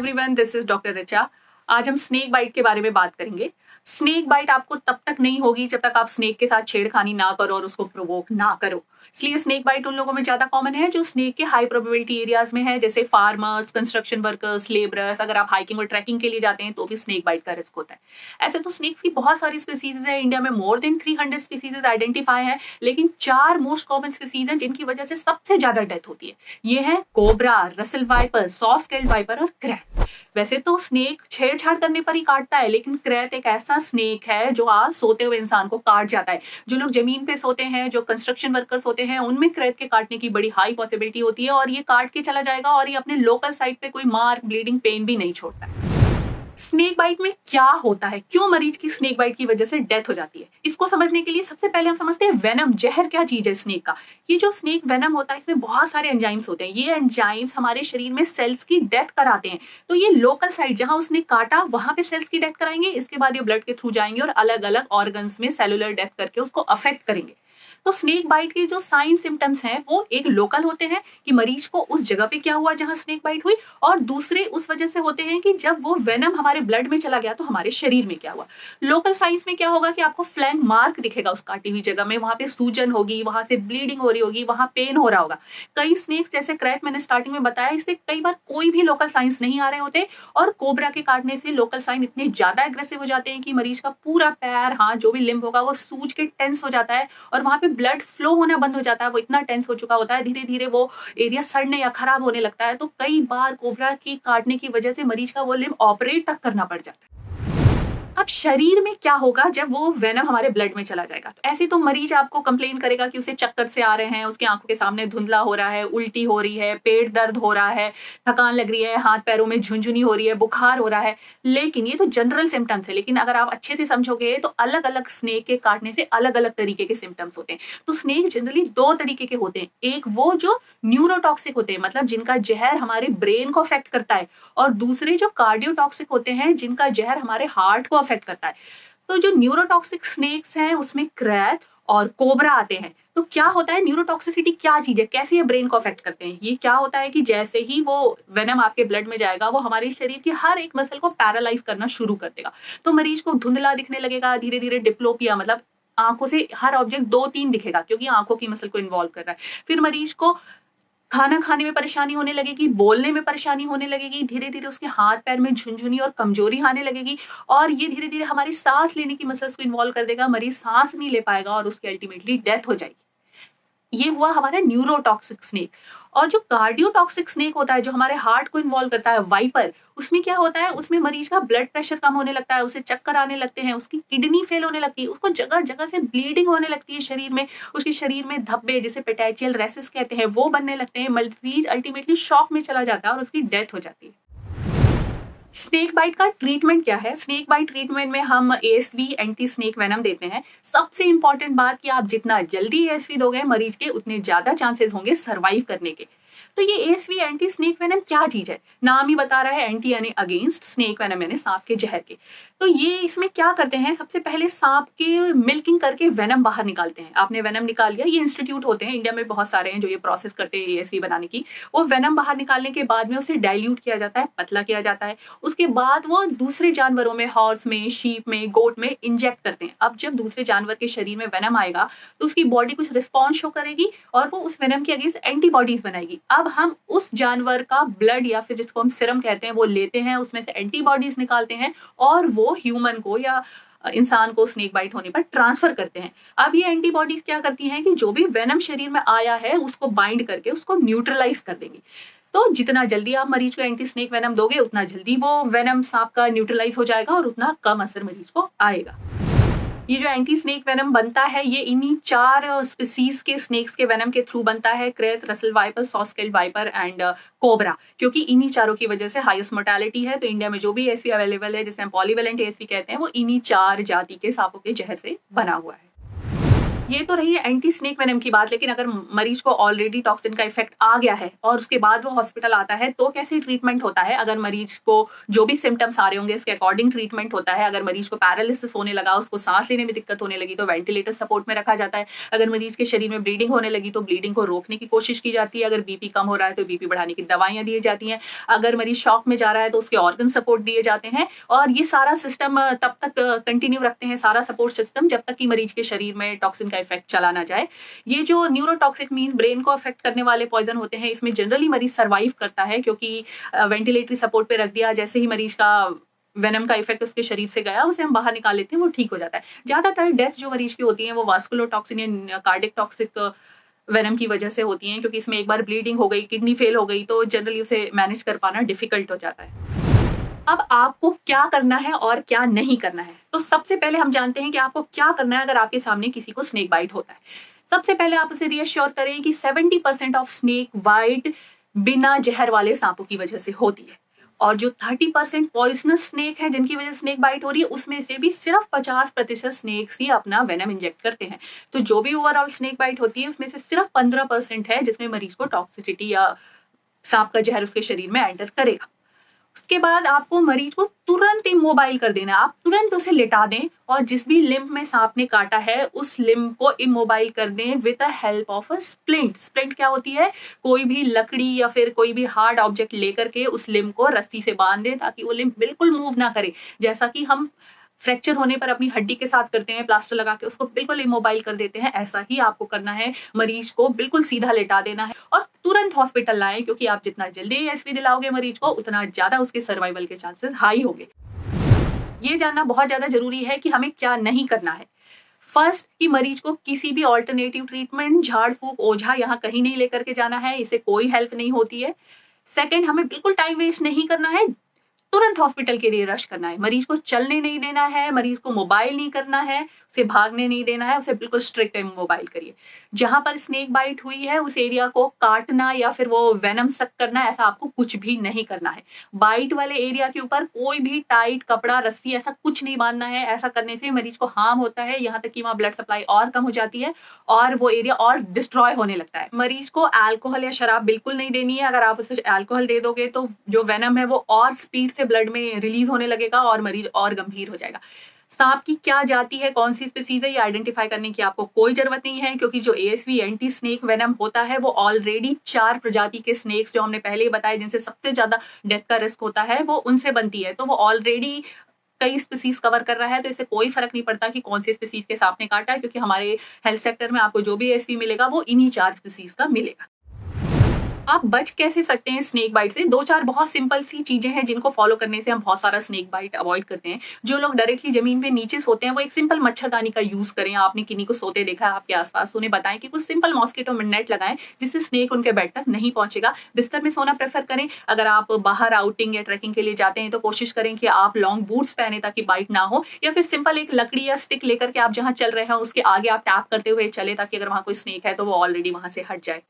Everyone, this is doctor Richa. आज हम snake bite के बारे में बात करेंगे। स्नेक बाइट आपको तब तक नहीं होगी जब तक आप स्नेक के साथ छेड़खानी ना करो और उसको प्रोवोक ना करो। इसलिए स्नेक बाइट उन लोगों में ज्यादा कॉमन है जो स्नेक के हाई प्रोबेबिलिटी एरियाज में है, जैसे फार्मर्स, कंस्ट्रक्शन वर्कर्स, लेबरर्स। अगर आप हाइकिंग और ट्रैकिंग के लिए जाते हैं तो भी स्नेक बाइट का रिस्क होता है। ऐसे तो स्नेक्स की बहुत सारी स्पीसीज है, इंडिया में मोर देन 300 स्पीसीज आइडेंटिफाई है, लेकिन 4 मोस्ट कॉमन स्पीसीज हैं जिनकी वजह से सबसे ज्यादा डेथ होती है। ये है cobra, Russell viper, saw scaled wiper और क्रैट। वैसे तो स्नेक छेड़छाड़ करने पर ही काटता है, लेकिन क्रैट एक ऐसा स्नेक है जो आज सोते हुए इंसान को काट जाता है। जो लोग जमीन पे सोते हैं, जो कंस्ट्रक्शन वर्कर्स होते हैं, उनमें क्रैट के काटने की बड़ी हाई पॉसिबिलिटी होती है और ये काट के चला जाएगा और ये अपने लोकल साइट पे कोई मार्क, ब्लीडिंग, पेन भी नहीं छोड़ता है। स्नेक बाइट में क्या होता है, क्यों मरीज की स्नेक बाइट की वजह से डेथ हो जाती है, इसको समझने के लिए सबसे पहले हम समझते हैं वेनम, जहर क्या चीज है स्नेक का। ये जो स्नेक वेनम होता है इसमें बहुत सारे एंजाइम्स होते हैं। ये एंजाइम्स हमारे शरीर में सेल्स की डेथ कराते हैं। तो ये लोकल साइट जहां उसने काटा वहां पे सेल्स की डेथ कराएंगे, इसके बाद ये ब्लड के थ्रू जाएंगे और अलग अलग ऑर्गन्स में सेलुलर डेथ करके उसको अफेक्ट करेंगे। तो स्नेक बाइट के जो साइन सिम्टम्स हैं वो एक लोकल होते हैं कि मरीज को उस जगह पे क्या हुआ जहां स्नेक बाइट हुई, और दूसरे उस वजह से होते हैं कि जब वो वेनम हमारे ब्लड में चला गया तो हमारे शरीर में क्या हुआ। लोकल साइंस में क्या होगा कि आपको फ्लैंक मार्क दिखेगा उस काटी हुई जगह में, वहां पे सूजन होगी, वहां से ब्लीडिंग हो रही होगी, वहां पेन हो रहा होगा। कई स्नेक्स जैसे क्रैट मैंने स्टार्टिंग में बताया, इससे कई बार कोई भी लोकल साइंस नहीं आ रहे होते और कोबरा के काटने से लोकल साइन इतने ज्यादा एग्रेसिव हो जाते हैं कि मरीज का पूरा पैर, हाथ, जो भी लिम्ब होगा वो सूज के टेंस हो जाता है और वहां पे ब्लड फ्लो होना बंद हो जाता है। वो इतना टेंस हो चुका होता है, धीरे धीरे वो एरिया सड़ने या खराब होने लगता है। तो कई बार कोबरा की काटने की वजह से मरीज का वो लिम्ब ऑपरेट तक करना पड़ जाता है। अब शरीर में क्या होगा जब वो वेनम हमारे ब्लड में चला जाएगा। तो ऐसे तो मरीज आपको कंप्लेन करेगा कि उसे चक्कर से आ रहे हैं, उसकी आंखों के सामने धुंधला हो रहा है, उल्टी हो रही है, पेट दर्द हो रहा है, थकान लग रही है, हाथ पैरों में झुंझुनी हो रही है, बुखार हो रहा है। लेकिन ये तो जनरल सिम्टम्स है, लेकिन अगर आप अच्छे से समझोगे तो अलग अलग स्नेक के काटने से अलग अलग तरीके के सिम्टम्स होते हैं। तो स्नेक जनरली 2 तरीके के होते हैं। एक वो जो न्यूरोटॉक्सिक होते हैं, मतलब जिनका जहर हमारे ब्रेन को अफेक्ट करता है, और दूसरे जो कार्डियोटॉक्सिक होते हैं जिनका जहर हमारे हार्ट को अफेक्ट करता है। तो जो न्यूरोटॉक्सिक स्नेक्स हैं उसमें क्रैट और कोबरा आते हैं। तो क्या होता है, न्यूरोटॉक्सिसिटी क्या चीज है, कैसे ये ब्रेन को अफेक्ट करते हैं। ये क्या होता है कि जैसे ही वो वेनम आपके ब्लड में जाएगा वो हमारे शरीर की हर एक मसल को पैरालाइज करना शुरू कर देगा। तो मरीज को धुंधला दिखने लगेगा, धीरे धीरे डिप्लोपिया, मतलब आंखों से हर ऑब्जेक्ट 2-3 दिखेगा क्योंकि आंखों की मसल को इन्वॉल्व कर रहा है। फिर मरीज को खाना खाने में परेशानी होने लगेगी, बोलने में परेशानी होने लगेगी, धीरे धीरे उसके हाथ पैर में झुनझुनी और कमजोरी आने लगेगी, और ये धीरे धीरे हमारी सांस लेने की मसल्स को इन्वॉल्व कर देगा। मरीज सांस नहीं ले पाएगा और उसकी अल्टीमेटली डेथ हो जाएगी। ये हुआ हमारा न्यूरोटॉक्सिक स्नेक। और जो कार्डियोटॉक्सिक स्नेक होता है जो हमारे हार्ट को इन्वॉल्व करता है, वाइपर, उसमें क्या होता है, उसमें मरीज का ब्लड प्रेशर कम होने लगता है, उसे चक्कर आने लगते हैं, उसकी किडनी फेल होने लगती है, उसको जगह जगह से ब्लीडिंग होने लगती है शरीर में, उसके शरीर में धब्बे जिसे पेटाइचियल रेसिस कहते हैं वो बनने लगते हैं। मरीज अल्टीमेटली शॉक में चला जाता है और उसकी डेथ हो जाती है। स्नेक बाइट का ट्रीटमेंट क्या है? स्नेक बाइट ट्रीटमेंट में हम एएसवी, एंटी स्नेक वेनम देते हैं। सबसे इंपॉर्टेंट बात कि आप जितना जल्दी एएसवी दोगे मरीज के, उतने ज्यादा चांसेस होंगे सरवाइव करने के। तो ये एएसवी, एंटी स्नेक वेनम क्या चीज है? नाम ही बता रहा है, एंटी यानी अगेंस्ट, स्नेक वेनम यानी सांप के जहर के। तो ये इसमें क्या करते हैं, सबसे पहले सांप के मिल्किंग करके वेनम बाहर निकालते हैं। आपने वेनम निकाल लिया, ये इंस्टीट्यूट होते हैं इंडिया में बहुत सारे हैं जो ये प्रोसेस करते हैं एएसवी बनाने की। वो वेनम बाहर निकालने के बाद में उसे डाइल्यूट किया जाता है, पतला किया जाता है। उसके बाद वो दूसरे जानवरों में, हॉर्स में, शीप में, गोट में इंजेक्ट करते हैं। अब जब दूसरे जानवर के शरीर में वेनम आएगा तो उसकी बॉडी कुछ रिस्पॉन्स शो करेगी और वो उस वेनम के अगेंस्ट एंटीबॉडीज बनाएगी। अब हम उस जानवर का ब्लड या फिर जिसको हम सिरम कहते हैं वो लेते हैं, उसमें से एंटीबॉडीज निकालते हैं और वो ह्यूमन को या इंसान को स्नेक बाइट होने पर ट्रांसफर करते हैं। अब ये एंटीबॉडीज क्या करती हैं कि जो भी वेनम शरीर में आया है उसको बाइंड करके उसको न्यूट्रलाइज कर देंगी। तो जितना जल्दी आप मरीज को एंटी स्नेक वेनम दोगे उतना जल्दी वो वेनम सांप का न्यूट्रलाइज हो जाएगा और उतना कम असर मरीज को आएगा। ये जो एंटी स्नेक वेनम बनता है ये इन्हीं 4 स्पीसीज के स्नेक्स के वेनम के थ्रू बनता है, krait, Russell viper, saw scaled viper and cobra, क्योंकि इन्हीं चारों की वजह से हाईएस्ट मोर्टेलिटी है। तो इंडिया में जो भी एएसवी अवेलेबल है, जिसे हम पॉलीवेलेंट एएसवी कहते हैं, वो इन्हीं 4 जाति के सांपों के जहर से बना हुआ है। ये तो रही है एंटी स्नेक वेनम की बात, लेकिन अगर मरीज को ऑलरेडी टॉक्सिन का इफेक्ट आ गया है और उसके बाद वो हॉस्पिटल आता है तो कैसे ट्रीटमेंट होता है। अगर मरीज को जो भी सिम्टम्स आ रहे होंगे इसके अकॉर्डिंग ट्रीटमेंट होता है। अगर मरीज को पैरालिसिस होने लगा, उसको सांस लेने में दिक्कत होने लगी तो वेंटिलेटर सपोर्ट में रखा जाता है। अगर मरीज के शरीर में ब्लीडिंग होने लगी तो ब्लीडिंग को रोकने की कोशिश की जाती है। अगर बीपी कम हो रहा है तो बीपी बढ़ाने की दवाइयां दी जाती हैं। अगर मरीज शॉक में जा रहा है तो उसके ऑर्गन सपोर्ट दिए जाते हैं। और ये सारा सिस्टम तब तक कंटिन्यू रखते हैं, सारा सपोर्ट सिस्टम, जब तक कि मरीज के शरीर में टॉक्सिन का इफेक्ट चला ना जाए। ये जो न्यूरोटॉक्सिक मींस ब्रेन को अफेक्ट करने वाले पॉइजन होते हैं, इसमें जनरली मरीज सर्वाइव करता है क्योंकि वेंटिलेटरी सपोर्ट पे रख दिया, जैसे ही मरीज का वेनम का इफेक्ट उसके शरीर से गया उसे हम बाहर निकाल लेते हैं, वो ठीक हो जाता है। ज्यादातर डेथ जो मरीज की होती है वो वास्कुलोटॉक्सिन या कार्डिक टॉक्सिक वेनम की वजह से होती हैं, क्योंकि इसमें एक बार ब्लीडिंग हो गई, किडनी फेल हो गई तो जनरली उसे मैनेज कर पाना डिफिकल्ट हो जाता है। अब आपको क्या करना है और क्या नहीं करना है, तो सबसे पहले हम जानते हैं कि आपको क्या करना है अगर आपके सामने किसी को स्नेक बाइट होता है। सबसे पहले आप उसे रीअश्योर करें कि 70% ऑफ स्नेक बाइट बिना जहर वाले सांपों की वजह से होती है, और जो 30% पॉइजनस स्नेक है जिनकी वजह से स्नेक बाइट हो रही है उसमें से भी सिर्फ 50% स्नेक्स ही अपना वेनम इंजेक्ट करते हैं। तो जो भी ओवरऑल स्नेक बाइट होती है उसमें से सिर्फ 15% है जिसमें मरीज को टॉक्सिसिटी या सांप का जहर उसके शरीर में एंटर करेगा। उसके बाद आपको मरीज को तुरंत इमोबाइल कर देना है। आप तुरंत उसे लिटा दें और जिस भी लिम्ब में सांप ने काटा है उस लिम्ब को इमोबाइल कर दें with the help of a splint. Splint क्या होती है? कोई भी लकड़ी या फिर कोई भी हार्ड ऑब्जेक्ट लेकर के उस लिम्ब को रस्सी से बांध दें ताकि वो लिम्ब बिल्कुल मूव ना करे, जैसा कि हम फ्रैक्चर होने पर अपनी हड्डी के साथ करते हैं, प्लास्टर लगा के उसको बिल्कुल इमोबाइल कर देते हैं। ऐसा ही आपको करना है, मरीज को बिल्कुल सीधा लेटा देना है और तुरंत हॉस्पिटल लाएं, क्योंकि आप जितना जल्दी एएसवी दिलाओगे मरीज को उतना ज्यादा उसके सर्वाइवल के चांसेस हाई होंगे। ये जानना बहुत ज्यादा जरूरी है कि हमें क्या नहीं करना है। फर्स्ट, कि मरीज को किसी भी ऑल्टरनेटिव ट्रीटमेंट, झाड़ फूक, ओझा यहाँ कहीं नहीं लेकर के जाना है, इससे कोई हेल्प नहीं होती है। सेकेंड, हमें बिल्कुल टाइम वेस्ट नहीं करना है, तुरंत हॉस्पिटल के लिए रश करना है। मरीज को चलने नहीं देना है, मरीज को मोबाइल नहीं करना है, उसे भागने नहीं देना है, उसे बिल्कुल स्ट्रिक्ट मोबाइल करिए। जहां पर स्नेक बाइट हुई है उस एरिया को काटना या फिर वो वेनम सक करना, ऐसा आपको कुछ भी नहीं करना है। बाइट वाले एरिया के ऊपर कोई भी टाइट कपड़ा, रस्सी ऐसा कुछ नहीं बांधना है। ऐसा करने से मरीज को हार्म होता है, यहाँ तक कि वहाँ ब्लड सप्लाई और कम हो जाती है और वो एरिया और डिस्ट्रॉय होने लगता है। मरीज को अल्कोहल या शराब बिल्कुल नहीं देनी है। अगर आप उसे अल्कोहल दे दोगे तो जो वेनम है वो और स्पीड से ब्लड में रिलीज होने लगेगा और मरीज और गंभीर हो जाएगा। सांप की क्या जाति है, कौन सी स्पीसीज है, ये आइडेंटिफाई करने की आपको कोई जरूरत नहीं है, क्योंकि जो एएसवी एंटी स्नेक वेनम होता है वो ऑलरेडी 4 प्रजाति के स्नेक्स जो हमने पहले ही बताए जिनसे सबसे ज्यादा डेथ का रिस्क होता है वो उनसे बनती है। तो वो ऑलरेडी कई स्पीसीज कवर कर रहा है, तो इससे कोई फर्क नहीं पड़ता कि कौन सी स्पीसीज के सांप ने काटा है, क्योंकि हमारे हेल्थ सेक्टर में आपको जो भी एएसवी मिलेगा वो इन्हीं 4 स्पीसीज का मिलेगा। आप बच कैसे सकते हैं स्नेक बाइट से? 2-4 बहुत सिंपल सी चीजें हैं जिनको फॉलो करने से हम बहुत सारा स्नेक बाइट अवॉइड करते हैं। जो लोग डायरेक्टली जमीन पे नीचे सोते हैं वो एक सिंपल मच्छरदानी का यूज करें। आपने किन्हीं को सोते देखा है आपके आसपास, उन्हें बताएं कि कुछ सिंपल मॉस्किटो नेट लगाएं जिससे स्नेक उनके बेड तक नहीं पहुंचेगा। बिस्तर में सोना प्रेफर करें। अगर आप बाहर आउटिंग या ट्रैकिंग के लिए जाते हैं तो कोशिश करें कि आप लॉन्ग बूट्स पहने ताकि बाइट ना हो, या फिर सिंपल एक लकड़ी या स्टिक लेकर के आप जहाँ चल रहे हैं उसके आगे आप टैप करते हुए चले ताकि अगर वहां कोई स्नेक है तो वो ऑलरेडी वहां से हट जाए।